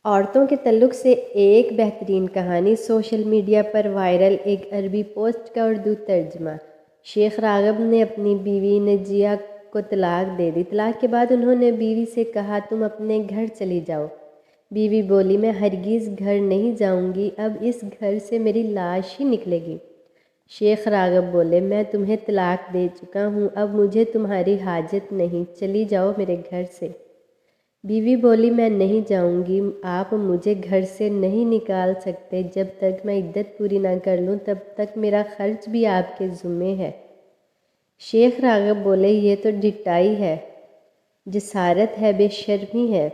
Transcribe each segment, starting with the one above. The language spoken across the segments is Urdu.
عورتوں کے تعلق سے ایک بہترین کہانی سوشل میڈیا پر وائرل۔ ایک عربی پوسٹ کا اردو ترجمہ۔ شیخ راغب نے اپنی بیوی نجیہ کو طلاق دے دی۔ طلاق کے بعد انہوں نے بیوی سے کہا تم اپنے گھر چلی جاؤ۔ بیوی بولی میں ہرگز گھر نہیں جاؤں گی، اب اس گھر سے میری لاش ہی نکلے گی۔ شیخ راغب بولے میں تمہیں طلاق دے چکا ہوں، اب مجھے تمہاری حاجت نہیں، چلی جاؤ میرے گھر سے۔ بیوی بولی میں نہیں جاؤں گی، آپ مجھے گھر سے نہیں نکال سکتے، جب تک میں عدت پوری نہ کر لوں تب تک میرا خرچ بھی آپ کے ذمے ہے۔ شیخ راغب بولے یہ تو ڈٹائی ہے، جسارت ہے، بے شرمی ہے۔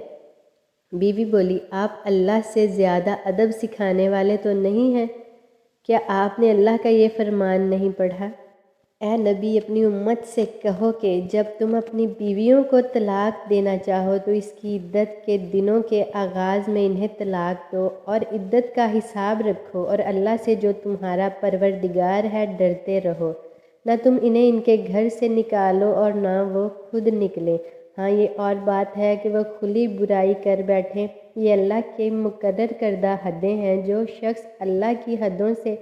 بیوی بولی آپ اللہ سے زیادہ ادب سکھانے والے تو نہیں ہیں، کیا آپ نے اللہ کا یہ فرمان نہیں پڑھا؟ اے نبی اپنی امت سے کہو کہ جب تم اپنی بیویوں کو طلاق دینا چاہو تو اس کی عدت کے دنوں کے آغاز میں انہیں طلاق دو اور عدت کا حساب رکھو، اور اللہ سے جو تمہارا پروردگار ہے ڈرتے رہو، نہ تم انہیں ان کے گھر سے نکالو اور نہ وہ خود نکلیں۔ ہاں یہ اور بات ہے کہ وہ کھلی برائی کر بیٹھیں، یہ اللہ کے مقرر کردہ حدیں ہیں، جو شخص اللہ کی حدوں سے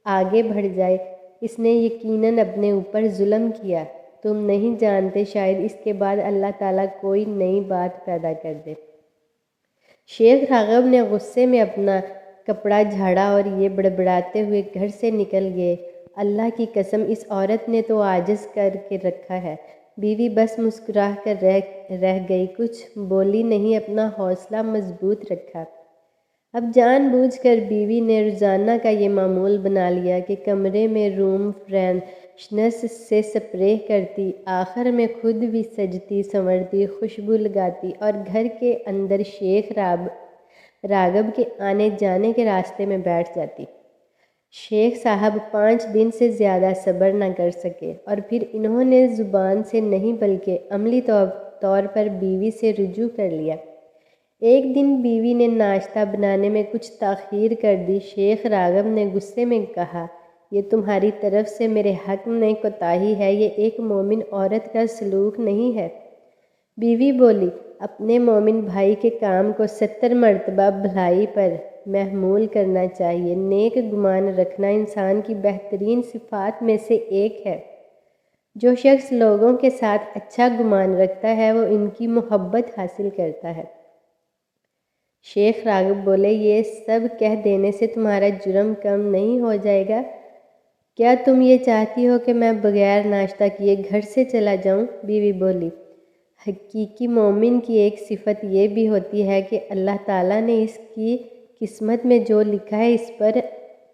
آگے بڑھ جائے اس نے یقیناً اپنے اوپر ظلم کیا۔ تم نہیں جانتے شاید اس کے بعد اللہ تعالیٰ کوئی نئی بات پیدا کر دے۔ شیخ راغب نے غصے میں اپنا کپڑا جھاڑا اور یہ بڑبڑاتے ہوئے گھر سے نکل گئے، اللہ کی قسم اس عورت نے تو عاجز کر کے رکھا ہے۔ بیوی بس مسکرا کر رہ گئی، کچھ بولی نہیں، اپنا حوصلہ مضبوط رکھا۔ اب جان بوجھ کر بیوی نے روزانہ کا یہ معمول بنا لیا کہ کمرے میں روم فریشنرز سے سپرے کرتی، آخر میں خود بھی سجتی سنورتی، خوشبو لگاتی اور گھر کے اندر شیخ راغب کے آنے جانے کے راستے میں بیٹھ جاتی۔ شیخ صاحب 5 دن سے زیادہ صبر نہ کر سکے اور پھر انہوں نے زبان سے نہیں بلکہ عملی طور پر بیوی سے رجوع کر لیا۔ ایک دن بیوی نے ناشتہ بنانے میں کچھ تاخیر کر دی۔ شیخ راغب نے غصے میں کہا یہ تمہاری طرف سے میرے حق میں کوتاہی ہے، یہ ایک مومن عورت کا سلوک نہیں ہے۔ بیوی بولی اپنے مومن بھائی کے کام کو 70 مرتبہ بھلائی پر محمول کرنا چاہیے۔ نیک گمان رکھنا انسان کی بہترین صفات میں سے ایک ہے۔ جو شخص لوگوں کے ساتھ اچھا گمان رکھتا ہے وہ ان کی محبت حاصل کرتا ہے۔ شیخ راغب بولے یہ سب کہہ دینے سے تمہارا جرم کم نہیں ہو جائے گا؟ کیا تم یہ چاہتی ہو کہ میں بغیر ناشتہ کیے گھر سے چلا جاؤں؟ بیوی بولی حقیقی مومن کی ایک صفت یہ بھی ہوتی ہے کہ اللہ تعالیٰ نے اس کی قسمت میں جو لکھا ہے اس پر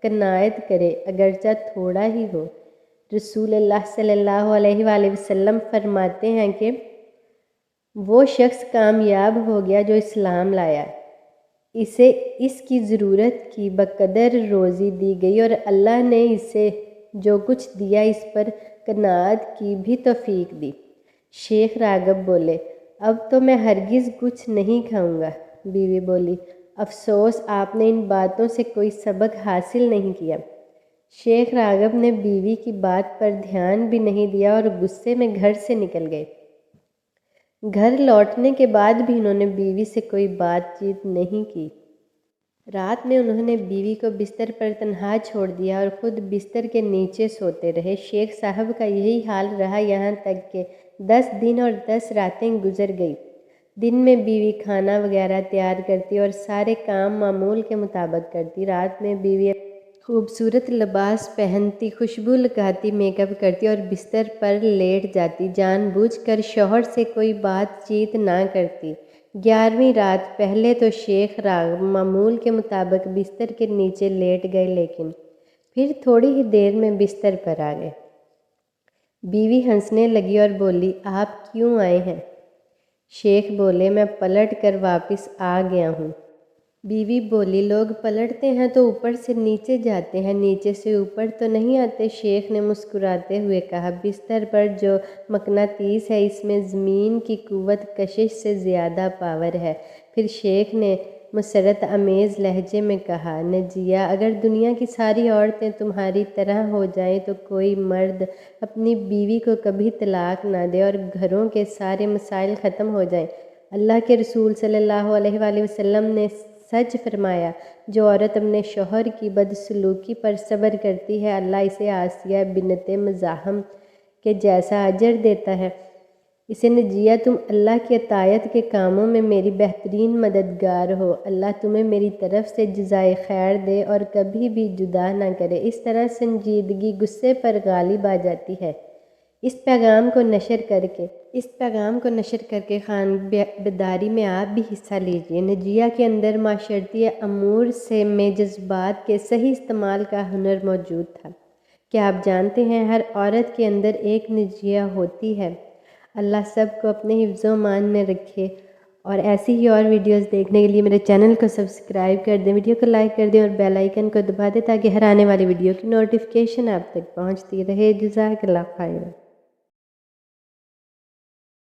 قناعت کرے، اگرچہ تھوڑا ہی ہو۔ رسول اللہ صلی اللہ علیہ وآلہ وسلم فرماتے ہیں کہ وہ شخص کامیاب ہو گیا جو اسلام لایا، اسے اس کی ضرورت کی بقدر روزی دی گئی اور اللہ نے اسے جو کچھ دیا اس پر قناعت کی بھی توفیق دی۔ شیخ راغب بولے اب تو میں ہرگز کچھ نہیں کھاؤں گا۔ بیوی بولی افسوس آپ نے ان باتوں سے کوئی سبق حاصل نہیں کیا۔ شیخ راغب نے بیوی کی بات پر دھیان بھی نہیں دیا اور غصے میں گھر سے نکل گئے۔ گھر لوٹنے کے بعد بھی انہوں نے بیوی سے کوئی بات چیت نہیں کی۔ رات میں انہوں نے بیوی کو بستر پر تنہا چھوڑ دیا اور خود بستر کے نیچے سوتے رہے۔ شیخ صاحب کا یہی حال رہا یہاں تک کہ 10 دن اور 10 راتیں گزر گئی۔ دن میں بیوی کھانا وغیرہ تیار کرتی اور سارے کام معمول کے مطابق کرتی۔ رات میں بیوی خوبصورت لباس پہنتی، خوشبو لگاتی، میک اپ کرتی اور بستر پر لیٹ جاتی، جان بوجھ کر شوہر سے کوئی بات چیت نہ کرتی۔ 11ویں رات پہلے تو شیخ راغب معمول کے مطابق بستر کے نیچے لیٹ گئے، لیکن پھر تھوڑی ہی دیر میں بستر پر آ گئے۔ بیوی ہنسنے لگی اور بولی آپ کیوں آئے ہیں؟ شیخ بولے میں پلٹ کر واپس آ گیا ہوں۔ بیوی بولی لوگ پلٹتے ہیں تو اوپر سے نیچے جاتے ہیں، نیچے سے اوپر تو نہیں آتے۔ شیخ نے مسکراتے ہوئے کہا بستر پر جو مقناطیس ہے اس میں زمین کی قوت کشش سے زیادہ پاور ہے۔ پھر شیخ نے مسرت آمیز لہجے میں کہا نجیہ اگر دنیا کی ساری عورتیں تمہاری طرح ہو جائیں تو کوئی مرد اپنی بیوی کو کبھی طلاق نہ دے اور گھروں کے سارے مسائل ختم ہو جائیں۔ اللہ کے رسول صلی اللہ علیہ وآلہ وسلم نے سچ فرمایا، جو عورت اپنے شوہر کی بدسلوکی پر صبر کرتی ہے اللہ اسے آسیہ بنت مزاحم کے جیسا اجر دیتا ہے۔ اسے نجیہ تم اللہ کی اطاعت کے کاموں میں میری بہترین مددگار ہو، اللہ تمہیں میری طرف سے جزائے خیر دے اور کبھی بھی جدا نہ کرے۔ اس طرح سنجیدگی غصے پر غالب آ جاتی ہے۔ اس پیغام کو نشر کر کے خانبداری میں آپ بھی حصہ لیجئے۔ نجیہ کے اندر معاشرتی امور میں جذبات کے صحیح استعمال کا ہنر موجود تھا۔ کیا آپ جانتے ہیں ہر عورت کے اندر ایک نجیہ ہوتی ہے؟ اللہ سب کو اپنے حفظ و امان میں رکھے، اور ایسی ہی اور ویڈیوز دیکھنے کے لیے میرے چینل کو سبسکرائب کر دیں، ویڈیو کو لائک کر دیں اور بیل آئیکن کو دبا دیں تاکہ ہر آنے والی ویڈیو کی نوٹیفیکیشن آپ تک پہنچتی رہے۔ جزاک اللہ خیر۔